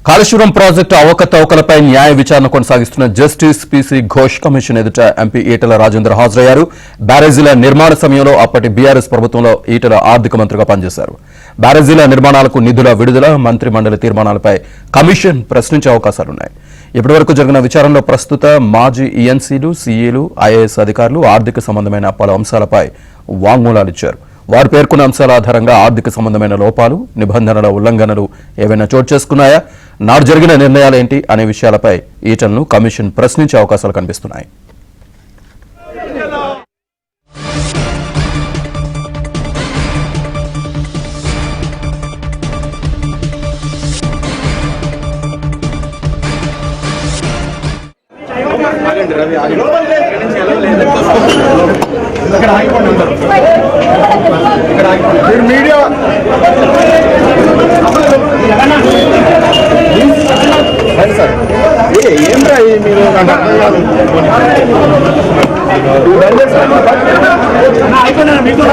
Kaleshwaram project అవకతవకలపై న్యాయ విచారణ కొనసాగిస్తున్న జస్టిస్ పీసీ ఘోష్ కమిషన్ ఎదుట ఎంపీ ఈటెల రాజేందర్ హాజరయ్యారు. బ్యారేజీల నిర్మాణ సమయంలో అప్పటి బీఆర్ఎస్ ప్రభుత్వంలో ఈటెల ఆర్థిక మంత్రిగా పనిచేశారు. బ్యారేజీల నిర్మాణాలకు నిధుల విడుదల, మంత్రి మండలి తీర్మానాలపై కమిషన్ ప్రశ్నించే అవకాశాలున్నాయి. ఇప్పటివరకు జరిగిన విచారణలో ప్రస్తుత మాజీ ఈఎన్సీలు, సీఏలు, ఐఏఎస్ అధికారులు ఆర్థిక సంబంధమైన పలు అంశాలపై వాంగ్మూలాలిచ్చారు. వారు పేర్కొన్న అంశాల ఆధారంగా ఆర్థిక సంబంధమైన లోపాలు, నిబంధనల ఉల్లంఘనలు ఏవైనా చోటు చేసుకున్నాయా, నాడు జరిగిన నిర్ణయాలేంటి అనే విషయాలపై ఈటెలను కమిషన్ ప్రశ్నించే అవకాశాలు కనిపిస్తున్నాయి. మీడియా సార్ ఏంట్రా మీరు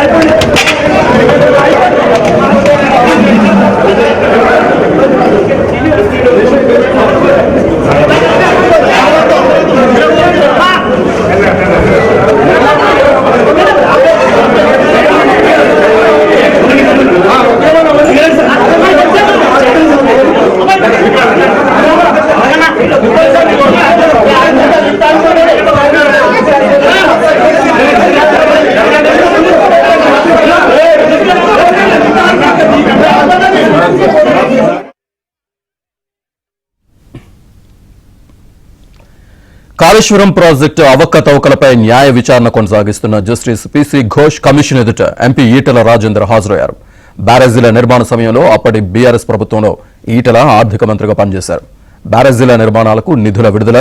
కాళేశ్వరం ప్రాజెక్టు అవకతవకలపై న్యాయ విచారణ కొనసాగిస్తున్న జస్టిస్ పీసీ ఘోష్ కమిషన్ ఎదుట ఎంపీ ఈటెల రాజేందర్ హాజరయ్యారు. బ్యారేజీల నిర్మాణ సమయంలో అప్పటి బీఆర్ఎస్ ప్రభుత్వంలో ఈటెల ఆర్థిక మంత్రిగా పనిచేశారు. బ్యారేజీల నిర్మాణాలకు నిధుల విడుదల,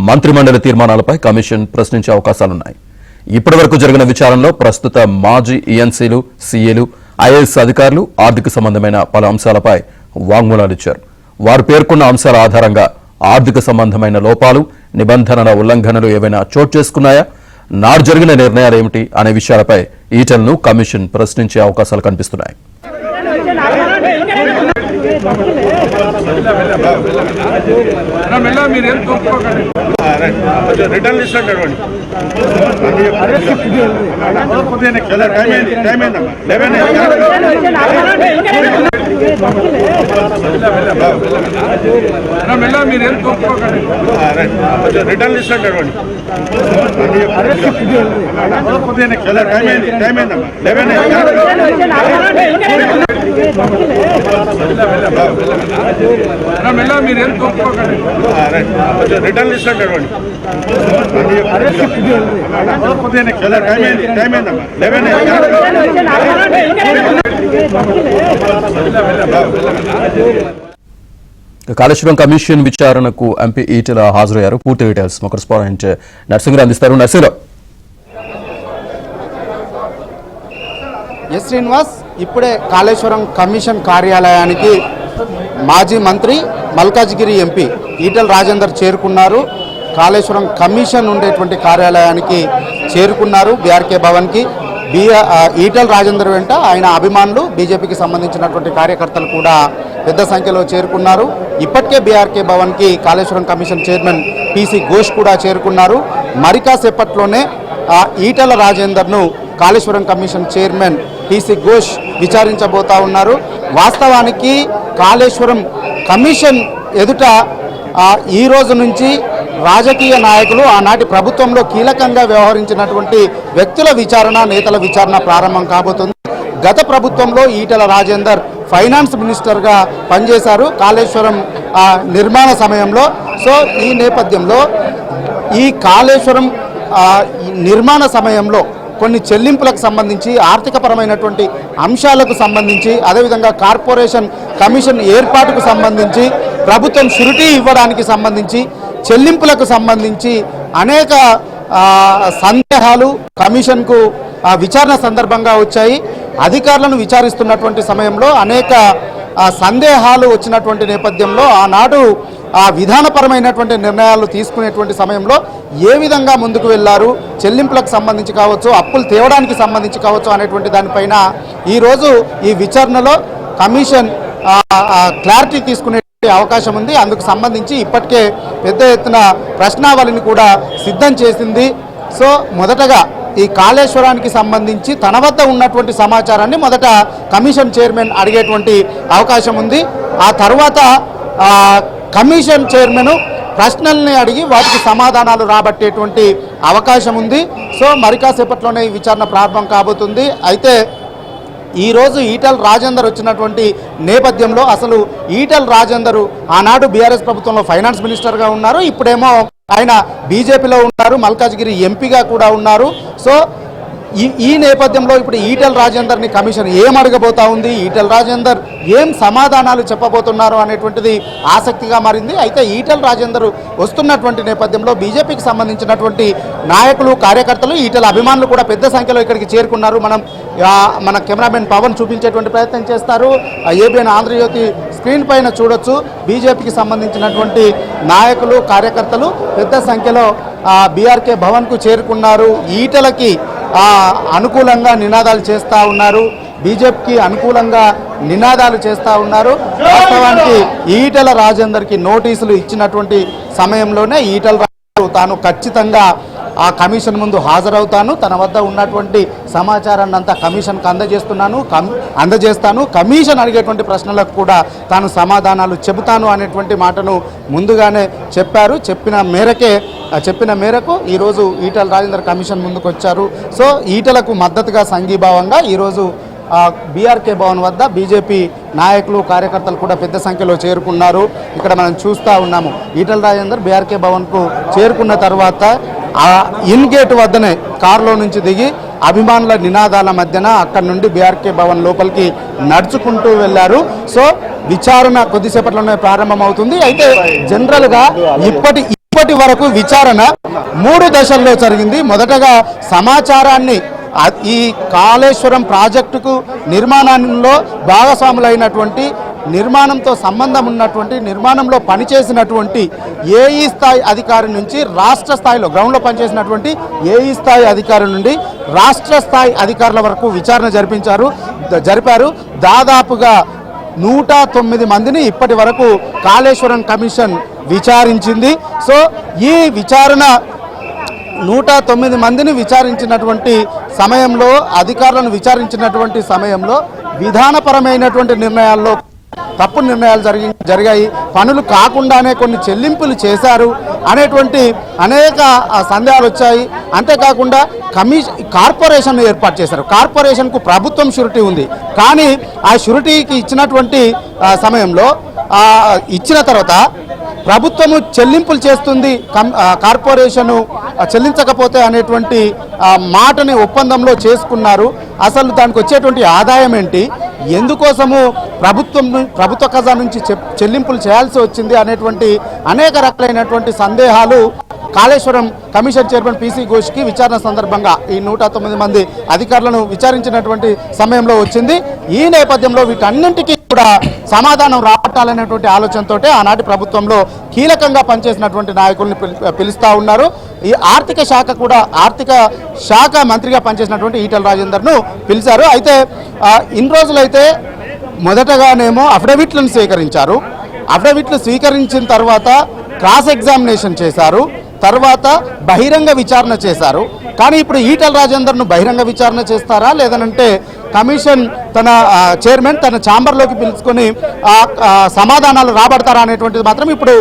మంత్రి మండలి తీర్మానాలపై కమిషన్ ప్రశ్నించే అవకాశాలున్నాయి. ఇప్పటివరకు జరిగిన విచారణలో ప్రస్తుత మాజీ ఈఎన్సీలు, సీఏలు, ఐఏఎస్ అధికారులు ఆర్థిక సంబంధమైన పలు అంశాలపై వాంగ్మూలాలిచ్చారు. వారు పేర్కొన్న అంశాల ఆధారంగా ఆర్థిక సంబంధమైన లోపాలు, నిబంధనల ఉల్లంఘనలు ఏవైనా చోటు చేసుకున్నాయా, నాడు జరిగిన నిర్ణయాలు ఏమిటి అనే విషయాలపై ఈటెలను కమిషన్ ప్రశ్నించే అవకాశాలు కనిపిస్తున్నాయి. రిటర్న్ లిస్ట్ అంటాడు రిటర్న్ లిస్ట్ అంటాడు కాళేశ్వరం కమిషన్ విచారణకు ఎంపీ ఈటెల హాజరయ్యారు. పూర్తి డీటెయిల్స్ మా కరెస్పాండెంట్ నర్సింగ్రావు అందిస్తారు. నర్సింగ్రావు. ఎస్ శ్రీనివాస్, ఇప్పుడే కాళేశ్వరం కమిషన్ కార్యాలయానికి మాజీ మంత్రి మల్కాజ్గిరి ఎంపీ ఈటెల రాజేందర్ చేరుకున్నారు. కాళేశ్వరం కమిషన్ ఉండేటువంటి కార్యాలయానికి చేరుకున్నారు. బీఆర్కే భవన్కి ఈటెల రాజేందర్ వెంట ఆయన అభిమానులు, బీజేపీకి సంబంధించినటువంటి కార్యకర్తలు కూడా పెద్ద సంఖ్యలో చేరుకున్నారు. ఇప్పటికే బీఆర్కే భవన్కి Kaleshwaram commission chairman PC Ghosh కూడా చేరుకున్నారు. మరి కాసేపట్లోనే ఈటెల రాజేందర్ను Kaleshwaram commission chairman PC Ghosh విచారించబోతా ఉన్నారు. వాస్తవానికి కాళేశ్వరం కమిషన్ ఎదుట ఈ రోజు నుంచి రాజకీయ నాయకులు, ఆనాటి ప్రభుత్వంలో కీలకంగా వ్యవహరించినటువంటి వ్యక్తుల విచారణ, నేతల విచారణ ప్రారంభం కాబోతుంది. గత ప్రభుత్వంలో ఈటెల రాజేందర్ ఫైనాన్స్ మినిస్టర్గా పనిచేశారు కాళేశ్వరం నిర్మాణ సమయంలో. సో ఈ నేపథ్యంలో ఈ కాళేశ్వరం నిర్మాణ సమయంలో కొన్ని చెల్లింపులకు సంబంధించి, ఆర్థికపరమైనటువంటి అంశాలకు సంబంధించి, అదేవిధంగా కార్పొరేషన్ కమిషన్ ఏర్పాటుకు సంబంధించి, ప్రభుత్వం షూరిటీ ఇవ్వడానికి సంబంధించి, చెల్లింపులకు సంబంధించి అనేక సందేహాలు కమిషన్కు విచారణ సందర్భంగా వచ్చాయి. అధికారులను విచారిస్తున్నటువంటి సమయంలో అనేక సందేహాలు వచ్చినటువంటి నేపథ్యంలో ఆనాడు విధానపరమైనటువంటి నిర్ణయాలు తీసుకునేటువంటి సమయంలో ఏ విధంగా ముందుకు వెళ్లారు, చెల్లింపులకు సంబంధించి కావచ్చు, అప్పులు తేవడానికి సంబంధించి కావచ్చు అనేటువంటి దానిపైన ఈరోజు ఈ విచారణలో కమిషన్ క్లారిటీ తీసుకునే అవకాశం ఉంది. అందుకు సంబంధించి ఇప్పటికే పెద్ద ఎత్తున ప్రశ్నావళిని కూడా సిద్ధం చేసింది. సో మొదటగా ఈ కాళేశ్వరానికి సంబంధించి తన వద్ద ఉన్నటువంటి సమాచారాన్ని మొదట కమిషన్ చైర్మన్ అడిగేటువంటి అవకాశం ఉంది. ఆ తర్వాత కమిషన్ చైర్మన్ ప్రశ్నల్ని అడిగి వాటికి సమాధానాలు రాబట్టేటువంటి అవకాశం ఉంది. సో మరి కాసేపట్లోనే ఈ విచారణ ప్రారంభం కాబోతుంది. అయితే ఈరోజు ఈటల రాజేందర్ వచ్చినటువంటి నేపథ్యంలో అసలు ఈటల రాజేందర్ ఆనాడు బీఆర్ఎస్ ప్రభుత్వంలో ఫైనాన్స్ మినిస్టర్గా ఉన్నారు, ఇప్పుడేమో ఆయన బీజేపీలో ఉన్నారు, మల్కాజ్గిరి ఎంపీగా కూడా ఉన్నారు. సో ఈ నేపథ్యంలో ఇప్పుడు ఈటల రాజేందర్ని కమిషన్ ఏం అడగబోతా ఉంది, ఈటల రాజేందర్ ఏం సమాధానాలు చెప్పబోతున్నారు అనేటువంటిది ఆసక్తిగా మారింది. అయితే ఈటల రాజేందర్ వస్తున్నటువంటి నేపథ్యంలో బీజేపీకి సంబంధించినటువంటి నాయకులు, కార్యకర్తలు, ఈటల అభిమానులు కూడా పెద్ద సంఖ్యలో ఇక్కడికి చేరుకున్నారు. మన కెమెరామెన్ పవన్ చూపించేటువంటి ప్రయత్నం చేస్తారు. ఏబిఎన్ ఆంధ్రజ్యోతి స్క్రీన్ పైన చూడొచ్చు. బీజేపీకి సంబంధించినటువంటి నాయకులు, కార్యకర్తలు పెద్ద సంఖ్యలో బీఆర్కే భవన్కు చేరుకున్నారు. ఈటలకి అనుకూలంగా నినాదాలు చేస్తూ ఉన్నారు, బీజేపీకి అనుకూలంగా నినాదాలు చేస్తూ ఉన్నారు. వాస్తవానికి ఈటల రాజేందర్కి నోటీసులు ఇచ్చినటువంటి సమయంలోనే ఈటల రాజేందర్ తాను ఖచ్చితంగా ఆ కమిషన్ ముందు హాజరవుతాను, తన వద్ద ఉన్నటువంటి సమాచారాన్ని అంతా కమిషన్కి అందజేస్తాను, కమిషన్ అడిగేటువంటి ప్రశ్నలకు కూడా తాను సమాధానాలు చెబుతాను అనేటువంటి మాటను ముందుగానే చెప్పారు. చెప్పిన మేరకు ఈరోజు ఈటల రాజేందర్ కమిషన్ ముందుకు వచ్చారు. సో ఈటలకు మద్దతుగా సంఘీభావంగా ఈరోజు బీఆర్కే భవన్ వద్ద బీజేపీ నాయకులు, కార్యకర్తలు కూడా పెద్ద సంఖ్యలో చేరుకున్నారు. ఇక్కడ మనం చూస్తూ ఉన్నాము. ఈటల రాజేందర్ బీఆర్కే భవన్కు చేరుకున్న తర్వాత ఇన్ గేట్ వద్దనే కారులో నుంచి దిగి అభిమానుల నినాదాల మధ్యన అక్కడి నుండి బీఆర్కే భవన్ లోపలికి నడుచుకుంటూ వెళ్ళారు. సో విచారణ కొద్దిసేపట్లోనే ప్రారంభమవుతుంది. అయితే జనరల్గా ఇప్పటి వరకు విచారణ 3 దశల్లో జరిగింది. మొదటగా సమాచారాన్ని ఈ కాళేశ్వరం ప్రాజెక్టుకు నిర్మాణంలో భాగస్వాములైనటువంటి, నిర్మాణంతో సంబంధం ఉన్నటువంటి, నిర్మాణంలో పనిచేసినటువంటి ఏఈ స్థాయి అధికారి నుంచి రాష్ట్ర స్థాయిలో గ్రౌండ్లో పనిచేసినటువంటి ఏఈ స్థాయి అధికారి నుండి రాష్ట్ర స్థాయి అధికారుల వరకు విచారణ జరిపారు. దాదాపుగా 109 మందిని ఇప్పటి వరకు కాళేశ్వరం కమిషన్ విచారించింది. సో ఈ విచారణ 109 మందిని విచారించినటువంటి సమయంలో, అధికారులను విచారించినటువంటి సమయంలో విధానపరమైనటువంటి నిర్ణయాల్లో తప్పుడు నిర్ణయాలు జరిగాయి, పనులు కాకుండానే కొన్ని చెల్లింపులు చేశారు అనేటువంటి అనేక సందేహాలు వచ్చాయి. అంతేకాకుండా కార్పొరేషన్ ఏర్పాటు చేశారు. కార్పొరేషన్కు ప్రభుత్వం షూరిటీ ఉంది, కానీ ఆ షూరిటీకి ఇచ్చినటువంటి సమయంలో ఇచ్చిన తర్వాత ప్రభుత్వము చెల్లింపులు చేస్తుంది, కార్పొరేషను చెల్లించకపోతే అనేటువంటి మాటని ఒప్పందంలో చేసుకున్నారు. అసలు దానికి వచ్చేటువంటి ఆదాయం ఏంటి, ఎందుకోసము ప్రభుత్వ ఖజానా నుంచి చెల్లింపులు చేయాల్సి వచ్చింది అనేటువంటి అనేక రకాలైనటువంటి సందేహాలు కాళేశ్వరం కమిషన్ చైర్మన్ పీసీ ఘోష్కి విచారణ సందర్భంగా ఈ 109 మంది అధికారులను విచారించినటువంటి సమయంలో వచ్చింది. ఈ నేపథ్యంలో వీటన్నింటికీ కూడా సమాధానం రాబట్టాలనేటువంటి ఆలోచనతో ఆనాటి ప్రభుత్వంలో కీలకంగా పనిచేసినటువంటి నాయకుల్ని పిలుస్తూ ఉన్నారు. ఈ ఆర్థిక శాఖ మంత్రిగా పనిచేసినటువంటి ఈటల రాజేందర్ను పిలిచారు. అయితే ఇన్ని రోజులైతే మొదటగానేమో అఫిడవిట్లను స్వీకరించారు. అఫిడవిట్లు స్వీకరించిన తర్వాత క్రాస్ ఎగ్జామినేషన్ చేశారు, తర్వాత బహిరంగ విచారణ చేశారు. కానీ ఇప్పుడు ఈటల రాజేందర్ను బహిరంగ విచారణ చేస్తారా, లేదనంటే కమిషన్ తన చైర్మన్ తన ఛాంబర్లోకి పిలుచుకొని సమాధానాలు రాబడతారా అనేటువంటిది మాత్రం ఇప్పుడు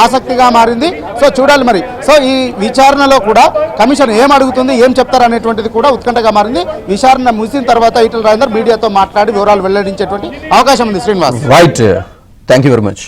ఆసక్తిగా మారింది. సో చూడాలి మరి. సో ఈ విచారణలో కూడా కమిషన్ ఏం అడుగుతుంది, ఏం చెప్తారు అనేటువంటిది కూడా ఉత్కంఠగా మారింది. విచారణ ముగిసిన తర్వాత ఈటల రాజేందర్ మీడియాతో మాట్లాడి వివరాలు వెల్లడించేటువంటి అవకాశం ఉంది. Srinivas. Right, thank you very much.